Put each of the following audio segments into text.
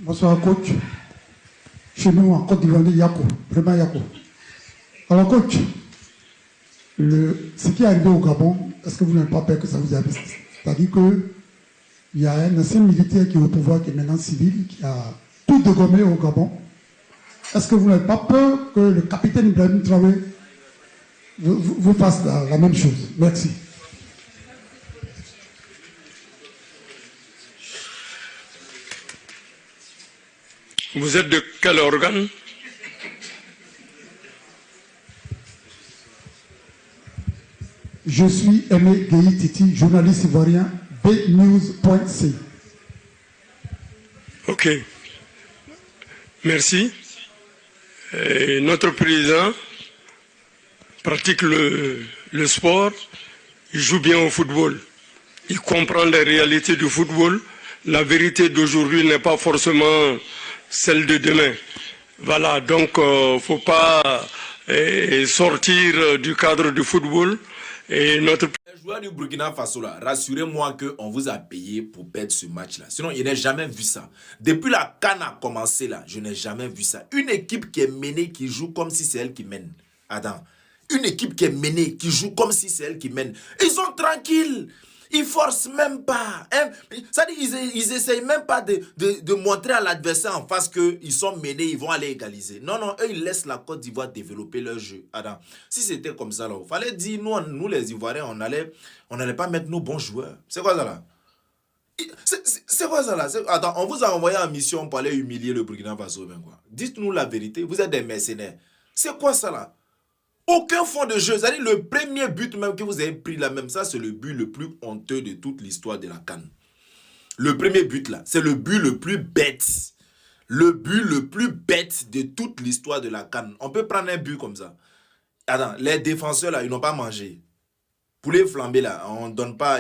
Bonsoir, coach. Chez nous, en Côte d'Ivoire, Yako, vraiment Yako. Alors, coach, ce qui est arrivé au Gabon, est-ce que vous n'avez pas peur que ça vous arrive? C'est-à-dire qu'il y a un ancien militaire qui est au pouvoir, qui est maintenant civil, qui a tout dégommé au Gabon. Est-ce que vous n'avez pas peur que le capitaine Ibrahim Traoré vous fasse la même chose? Merci. Vous êtes de quel organe? Je suis Aimé Gueye Titi, journaliste ivoirien, bnews.c. Ok. Merci. Et notre président pratique le sport, il joue bien au football. Il comprend les réalités du football. La vérité d'aujourd'hui n'est pas forcément celle de demain. Voilà, donc il ne faut pas sortir du cadre du football. Et notre joueur du Burkina Faso là, rassurez-moi qu'on vous a payé pour perdre ce match là. Sinon, je n'ai jamais vu ça. Depuis la CAN a commencé là, je n'ai jamais vu ça. Une équipe qui est menée, qui joue comme si c'est elle qui mène. Attends. Une équipe qui est menée, qui joue comme si c'est elle qui mène. Ils sont tranquilles. Ils forcent même pas. Hein? C'est-à-dire ils essayent même pas de montrer à l'adversaire en face qu'ils sont menés, ils vont aller égaliser. Non, non, eux, ils laissent la Côte d'Ivoire développer leur jeu. Attends, si c'était comme ça, il fallait dire, nous les Ivoiriens, on n'allait pas mettre nos bons joueurs. C'est quoi ça là? C'est quoi ça là? Attends, on vous a envoyé en mission pour aller humilier le Burkina Faso. Dites-nous la vérité, vous êtes des mercenaires. C'est quoi ça là? Aucun fond de jeu. C'est-à-dire le premier but même que vous avez pris là même, ça c'est le but le plus honteux de toute l'histoire de la CAN. Le premier but là, c'est le but le plus bête. Le but le plus bête de toute l'histoire de la CAN. On peut prendre un but comme ça. Attends, les défenseurs là, ils n'ont pas mangé. Poulet flambé là, on ne donne pas...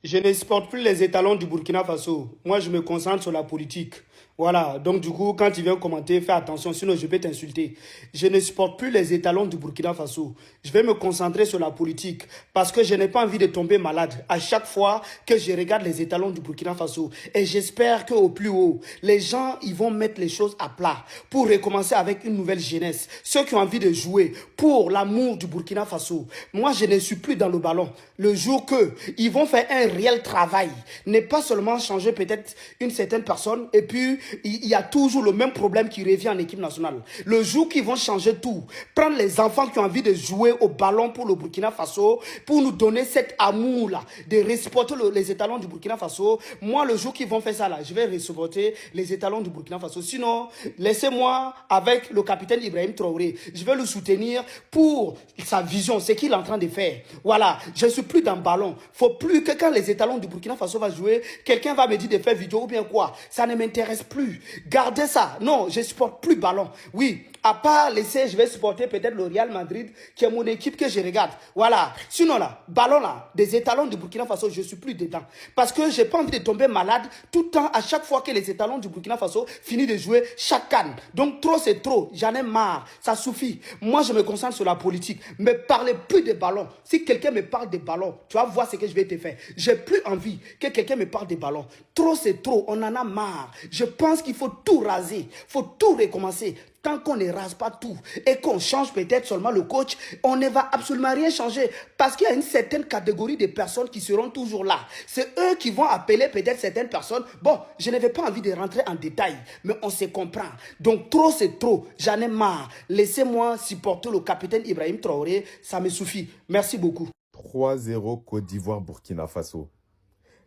Je ne supporte plus les étalons du Burkina Faso. Moi, je me concentre sur la politique. Voilà, donc du coup, quand tu viens commenter, fais attention, sinon je peux t'insulter. Je ne supporte plus les étalons du Burkina Faso. Je vais me concentrer sur la politique parce que je n'ai pas envie de tomber malade à chaque fois que je regarde les étalons du Burkina Faso. Et j'espère qu'au plus haut, les gens ils vont mettre les choses à plat pour recommencer avec une nouvelle jeunesse. Ceux qui ont envie de jouer pour l'amour du Burkina Faso. Moi, je ne suis plus dans le ballon. Le jour qu'ils vont faire un réel travail, n'est pas seulement changer peut-être une certaine personne et puis il y a toujours le même problème qui revient en équipe nationale. Le jour qu'ils vont changer tout, prendre les enfants qui ont envie de jouer au ballon pour le Burkina Faso, pour nous donner cet amour-là, de respecter les étalons du Burkina Faso, moi, le jour qu'ils vont faire ça, là, je vais respecter les étalons du Burkina Faso. Sinon, laissez-moi avec le capitaine Ibrahim Traoré. Je vais le soutenir pour sa vision, ce qu'il est en train de faire. Voilà, je ne suis plus dans le ballon. Il ne faut plus que quand les étalons du Burkina Faso vont jouer, quelqu'un va me dire de faire vidéo ou bien quoi. Ça ne m'intéresse plus. Gardez ça. Non, je ne supporte plus ballon. Oui, à part laisser, je vais supporter peut-être le Real Madrid, qui est mon équipe que je regarde. Voilà. Sinon là, ballon là, des étalons du Burkina Faso, je ne suis plus dedans. Parce que je n'ai pas envie de tomber malade tout le temps, à chaque fois que les étalons du Burkina Faso finissent de jouer chaque CAN. Donc trop c'est trop. J'en ai marre. Ça suffit. Moi, je me concentre sur la politique. Ne parlez plus de ballon. Si quelqu'un me parle de ballon, tu vas voir ce que je vais te faire. J'ai plus envie que quelqu'un me parle de ballon. Trop c'est trop. On en a marre. Je pense qu'il faut tout raser. Il faut tout recommencer. Tant qu'on ne rase pas tout et qu'on change peut-être seulement le coach, on ne va absolument rien changer. Parce qu'il y a une certaine catégorie de personnes qui seront toujours là. C'est eux qui vont appeler peut-être certaines personnes. Bon, je n'avais pas envie de rentrer en détail, mais on se comprend. Donc trop c'est trop. J'en ai marre. Laissez-moi supporter le capitaine Ibrahim Traoré. Ça me suffit. Merci beaucoup. 3-0 Côte d'Ivoire, Burkina Faso.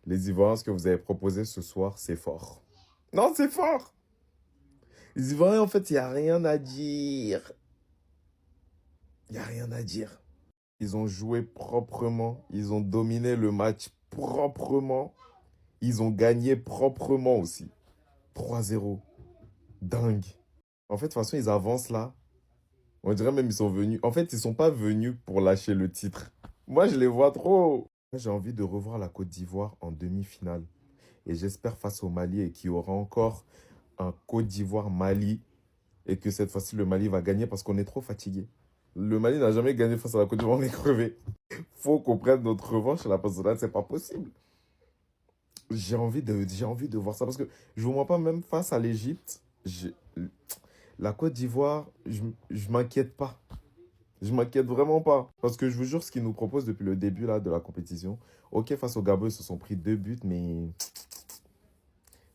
Les Ivoiriens, ce que vous avez proposé ce soir, c'est fort. Non, c'est fort. Les Ivoiriens, en fait, il n'y a rien à dire. Il n'y a rien à dire. Ils ont joué proprement. Ils ont dominé le match proprement. Ils ont gagné proprement aussi. 3-0. Dingue. En fait, de toute façon, ils avancent là. On dirait même qu'ils sont venus. En fait, ils ne sont pas venus pour lâcher le titre. Moi, je les vois trop. J'ai envie de revoir la Côte d'Ivoire en demi-finale. Et j'espère face au Mali et qu'il y aura encore un Côte d'Ivoire-Mali et que cette fois-ci, le Mali va gagner parce qu'on est trop fatigué. Le Mali n'a jamais gagné face à la Côte d'Ivoire, on est crevé. Faut qu'on prenne notre revanche là, parce que là, c'est pas possible. J'ai envie de voir ça parce que je ne vois pas même face à l'Égypte. La Côte d'Ivoire, je m'inquiète pas. Je m'inquiète vraiment pas. Parce que je vous jure, ce qu'ils nous proposent depuis le début là, de la compétition. Ok, face au Gabon, ils se sont pris 2 buts, mais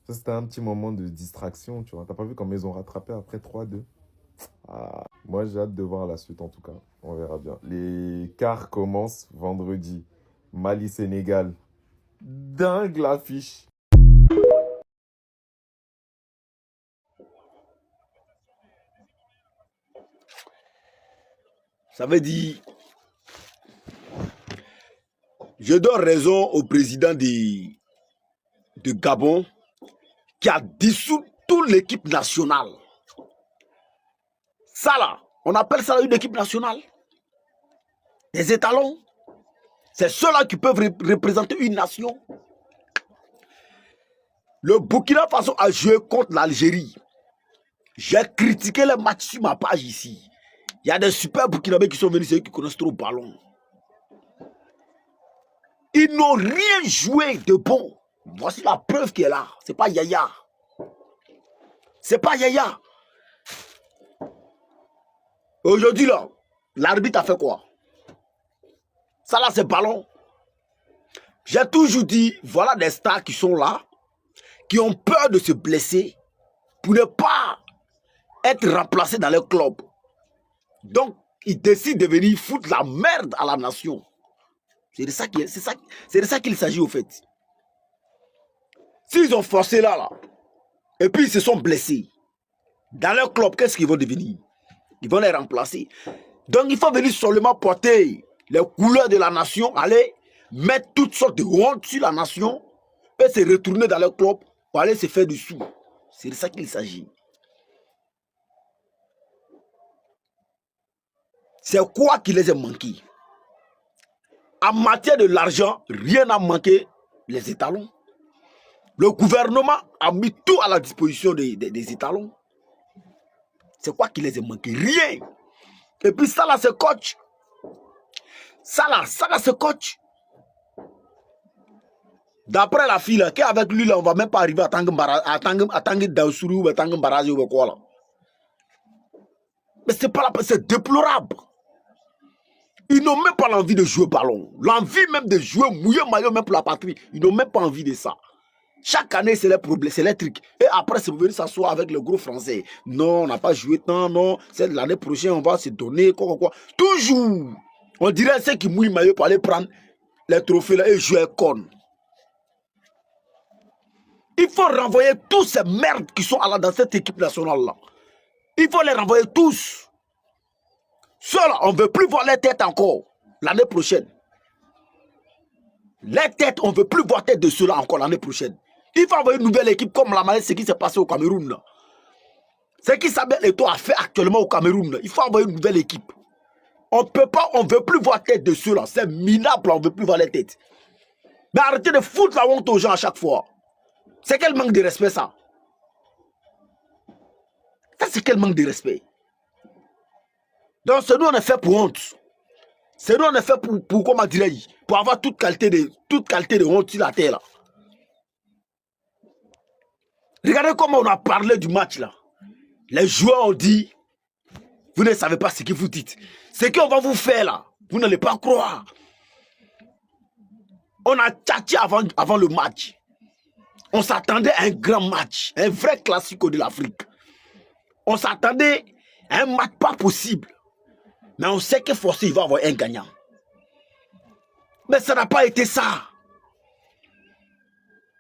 ça, c'était un petit moment de distraction, tu vois. T'as pas vu comme ils ont rattrapé après 3-2? Ah, moi, j'ai hâte de voir la suite, en tout cas. On verra bien. Les quarts commencent vendredi. Mali-Sénégal. Dingue l'affiche. Ça veut dire, je donne raison au président de Gabon qui a dissous toute l'équipe nationale. Ça là, on appelle ça une équipe nationale. Des étalons. C'est ceux-là qui peuvent représenter une nation. Le Burkina Faso a joué contre l'Algérie. J'ai critiqué le match sur ma page ici. Il y a des super Burkinabés qui sont venus, c'est eux qui connaissent trop le ballon. Ils n'ont rien joué de bon. Voici la preuve qui est là. C'est pas Yaya. C'est pas Yaya. Aujourd'hui là, l'arbitre a fait quoi? Ça là, c'est ballon. J'ai toujours dit, voilà des stars qui sont là, qui ont peur de se blesser pour ne pas être remplacés dans leur club. Donc, ils décident de venir foutre la merde à la nation. C'est de ça qu'il s'agit au fait. S'ils ont forcé là, et puis ils se sont blessés, dans leur club, qu'est-ce qu'ils vont devenir? Ils vont les remplacer. Donc, il faut venir seulement porter les couleurs de la nation, aller mettre toutes sortes de honte sur la nation, et se retourner dans leur club pour aller se faire du sou. C'est de ça qu'il s'agit. C'est quoi qui les a manqués? En matière de l'argent, rien n'a manqué les étalons. Le gouvernement a mis tout à la disposition des étalons. C'est quoi qui les a manqué? Rien. Et puis ça là, c'est coach. Ça là, c'est coach. D'après la fille là, qu'avec lui là, on va même pas arriver à Tanguy Daoussouri ou à Tanguy Mbarazi ou quoi là. Mais c'est pas la, c'est déplorable. Ils n'ont même pas l'envie de jouer ballon. L'envie même de jouer mouiller maillot même pour la patrie. Ils n'ont même pas envie de ça. Chaque année, c'est les problèmes, c'est les trucs. Et après, c'est pour venir s'asseoir avec le gros français. Non, on n'a pas joué tant, non. C'est l'année prochaine, on va se donner, quoi. Toujours. On dirait ceux qui mouillent maillot pour aller prendre les trophées là et jouer con. Il faut renvoyer tous ces merdes qui sont dans cette équipe nationale là. Il faut les renvoyer tous. Ceux-là, on ne veut plus voir les têtes encore l'année prochaine. Les têtes, on ne veut plus voir tête de ceux-là encore l'année prochaine. Il faut envoyer une nouvelle équipe comme la manière ce qui s'est passé au Cameroun. Là. Ce qui Samuel Eto'o a fait actuellement au Cameroun. Là. Il faut envoyer une nouvelle équipe. On peut pas, on ne veut plus voir tête de ceux-là. C'est minable, on ne veut plus voir les têtes. Mais arrêtez de foutre la honte aux gens à chaque fois. C'est quel manque de respect ça? Ça c'est quel manque de respect? Donc c'est nous on est fait pour honte. C'est nous on est fait pour comment dirais-je, pour avoir toute qualité de honte sur la terre là. Regardez comment on a parlé du match là. Les joueurs ont dit, vous ne savez pas ce que vous dites. Ce qu'on va vous faire là, vous n'allez pas croire. On a tchatché avant le match. On s'attendait à un grand match, un vrai classique de l'Afrique. On s'attendait à un match pas possible. Mais on sait que forcément il va y avoir un gagnant. Mais ça n'a pas été ça.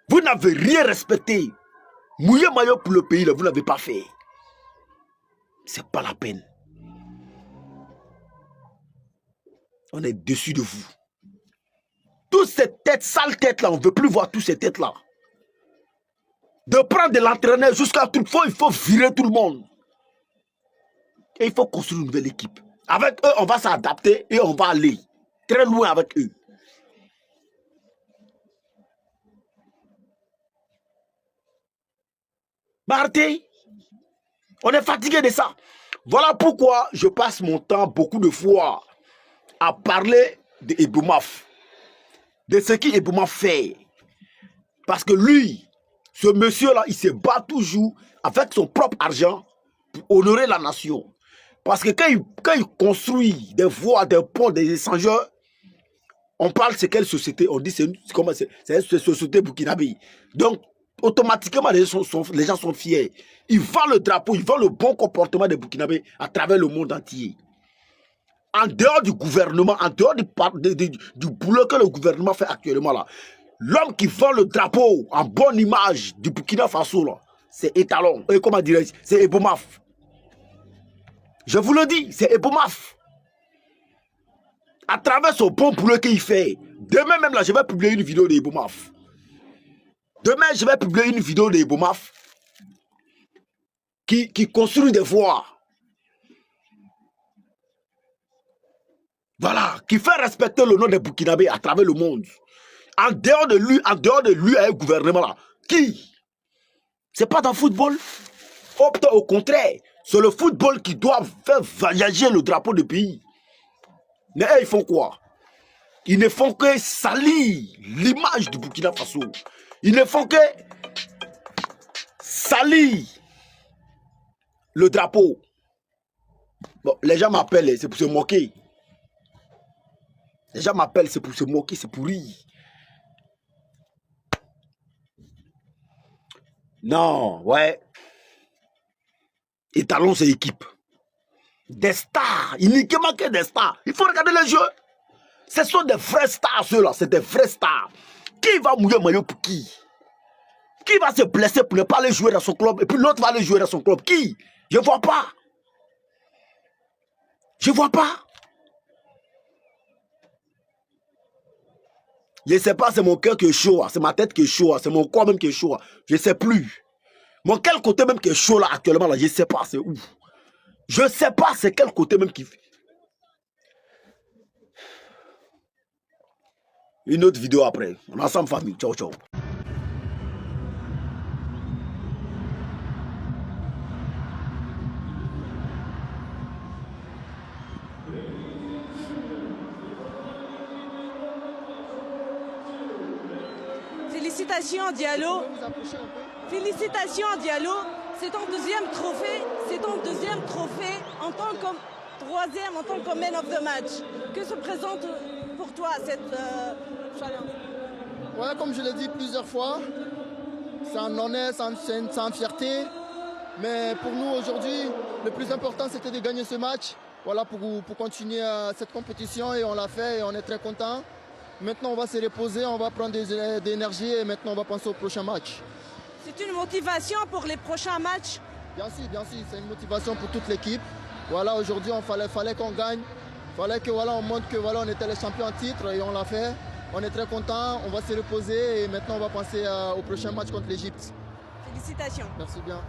Vous n'avez rien respecté. Mouiller maillot pour le pays, là, vous n'avez pas fait. C'est pas la peine. On est dessus de vous. Toutes ces têtes, sales têtes là, on ne veut plus voir toutes ces têtes là. De prendre de l'entraîneur jusqu'à tout, il faut virer tout le monde. Et il faut construire une nouvelle équipe. Avec eux, on va s'adapter et on va aller très loin avec eux. Martin, on est fatigué de ça. Voilà pourquoi je passe mon temps beaucoup de fois à parler d'Eboumaf, de ce qu'Eboumaf fait. Parce que lui, ce monsieur-là, il se bat toujours avec son propre argent pour honorer la nation. Parce que quand il construit des voies, des ponts, des échangeurs, on parle c'est quelle société? On dit c'est une société burkinabé. Donc, automatiquement, les gens sont fiers. Ils vendent le drapeau, ils vendent le bon comportement des Burkinabés à travers le monde entier. En dehors du gouvernement, en dehors du boulot que le gouvernement fait actuellement là, l'homme qui vend le drapeau en bonne image du Burkina Faso là, c'est Étalon. Et comment dirais-je? C'est Eboumaf. Je vous le dis, c'est Eboumaf. À travers son bon boulot qu'il fait. Demain même là, je vais publier une vidéo d'Eboumaf. Demain, je vais publier une vidéo d'Eboumaf qui construit des voies. Voilà, qui fait respecter le nom des Burkinabés à travers le monde. En dehors de lui, il y a un gouvernement là. Qui? C'est pas dans le football. Au contraire, c'est le football qui doit faire voyager le drapeau du pays. Mais eux, ils font quoi? Ils ne font que salir l'image du Burkina Faso. Ils ne font que salir le drapeau. Bon, les gens m'appellent, c'est pour se moquer. Les gens m'appellent, c'est pour se moquer, c'est pour rire. Non, ouais. Étalon, c'est équipe. Des stars, uniquement que des stars. Il faut regarder les jeux. Ce sont des vrais stars, ceux-là, c'est des vrais stars. Qui va mouiller le maillot pour qui? Qui va se blesser pour ne pas aller jouer dans son club et puis l'autre va aller jouer dans son club? Qui? Je ne vois pas. Je ne vois pas. Je ne sais pas, c'est mon cœur qui est chaud, c'est ma tête qui est chaud, c'est mon corps même qui est chaud. Je ne sais plus. Mon quel côté même qui est chaud là actuellement, là, je ne sais pas, c'est où. Je ne sais pas c'est quel côté même qui fait. Une autre vidéo après. On est ensemble famille. Ciao, ciao. Félicitations Diallo. Félicitations Diallo. C'est ton deuxième trophée. C'est ton deuxième trophée en tant que troisième en tant que man of the match. Que se présente pour toi cette challenge? Ouais, comme je l'ai dit plusieurs fois, c'est un honneur, c'est une fierté. Mais pour nous aujourd'hui, le plus important c'était de gagner ce match. Voilà, pour continuer cette compétition et on l'a fait et on est très content. Maintenant on va se reposer, on va prendre de l'énergie et maintenant on va penser au prochain match. C'est une motivation pour les prochains matchs? Bien sûr, c'est une motivation pour toute l'équipe. Voilà, aujourd'hui il fallait qu'on gagne. Il fallait que voilà, on montre que voilà, on était les champions en titre et on l'a fait. On est très content, on va se reposer et maintenant on va penser au prochain match contre l'Égypte. Félicitations. Merci bien.